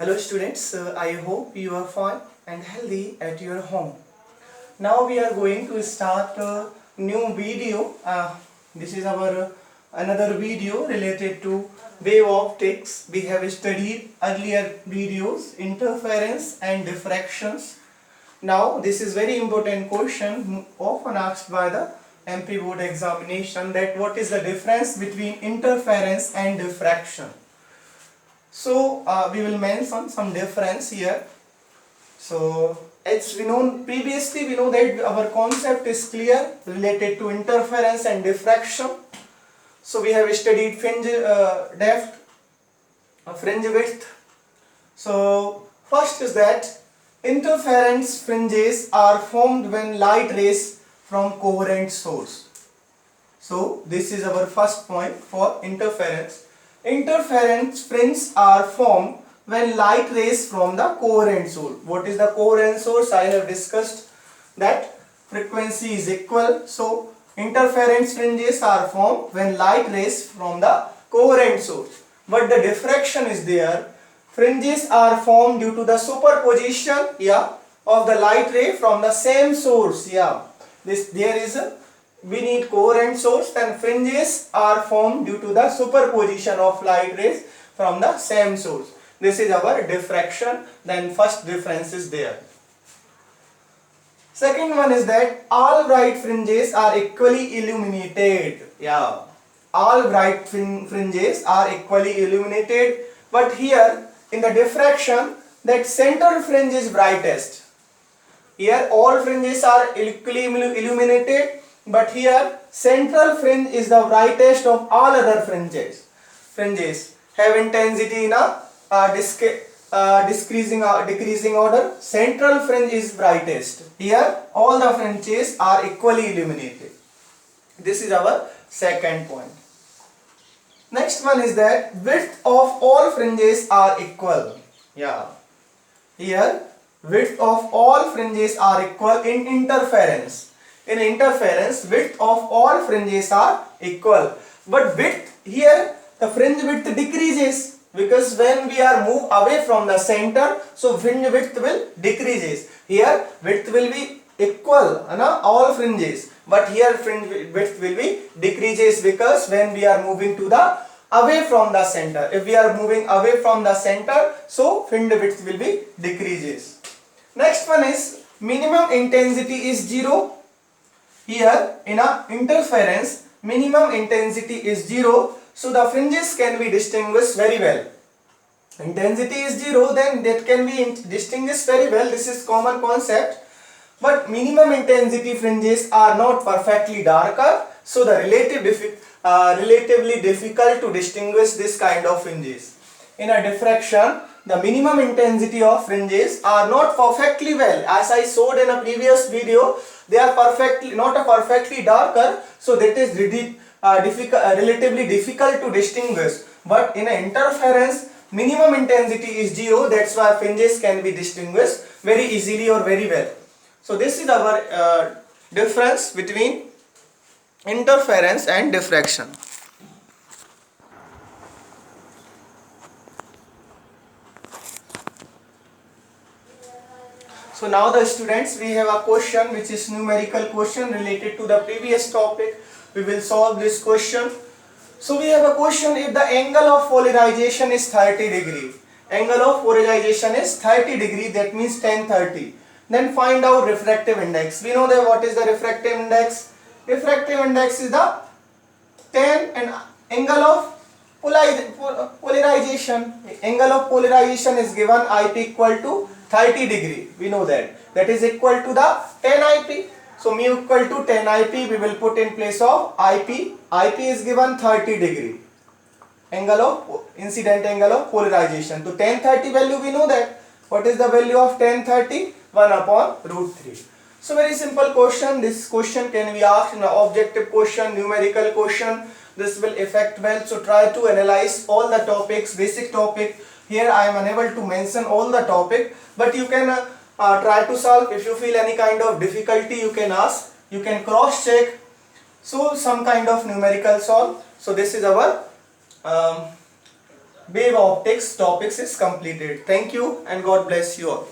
Hello students, I hope you are fine and healthy at your home. Now we are going to start a new video. This is our another video related to wave optics. We have studied earlier videos, interference and diffractions. Now this is very important question often asked by the MP board examination, that what is the difference between interference and diffraction. So we will mention some difference here. So as we know previously, we know that our concept is clear related to interference and diffraction. So we have studied fringe depth, fringe width. So first is that interference fringes are formed when light rays from coherent source. So this is our first point for interference. Interference fringes are formed when light rays from the coherent source. What is the coherent source? I have discussed that frequency is equal. So interference fringes are formed when light rays from the coherent source. But the diffraction is there. Fringes are formed due to the superposition of the light ray from the same source. We need coherent source, then fringes are formed due to the superposition of light rays from the same source. This is our diffraction. Then first difference is there. Second one is that all bright fringes are equally illuminated. All bright fringes are equally illuminated, but here in the diffraction, that center fringe is brightest. Here all fringes are equally illuminated, but here central fringe is the brightest of all other fringes. Fringes have intensity in a decreasing order. Central fringe is brightest. Here all the fringes are equally illuminated. This is our second point. Next one is that width of all fringes are equal. Here width of all fringes are equal in interference. In interference, width of all fringes are equal. But width here, the fringe width decreases, because when we are moved away from the center, so fringe width will decreases. Here width will be equal, all fringes. But here fringe width will be decreases, because when we are moving to the away from the center. If we are moving away from the center, so fringe width will be decreases. Next one is minimum intensity is 0. Here in a interference, minimum intensity is 0, so the fringes can be distinguished very well. Intensity is 0, then that can be distinguished very well. This is common concept. But minimum intensity fringes are not perfectly darker, so the relatively difficult to distinguish this kind of fringes. In a diffraction, the minimum intensity of fringes are not perfectly well. As I showed in a previous video, they are not perfectly darker, so that is relatively difficult to distinguish. But in an interference, minimum intensity is 0, that's why fringes can be distinguished very easily or very well. So this is our difference between interference and diffraction. So now the students, we have a question which is numerical question related to the previous topic. We will solve this question. So we have a question: if the angle of polarization is 30 degree, angle of polarization is 30 degree, that means tan 30. Then find out refractive index. We know that what is the refractive index? Refractive index is the tan and angle of polarization. Angle of polarization is given IP equal to 30 degree. We know that. That is equal to the tan IP. So mu equal to tan IP, we will put in place of IP. IP is given 30 degree. Angle of incident angle of polarization. To tan 30 value we know that. What is the value of tan 30? 1 upon root 3. So very simple question. This question can be asked in an objective question, numerical question. This will affect well. So try to analyze all the topics, basic topic. Here I am unable to mention all the topic, but you can try to solve. If you feel any kind of difficulty, you can ask. You can cross check. So some kind of numerical solve. So this is our wave optics topics is completed. Thank you and God bless you all.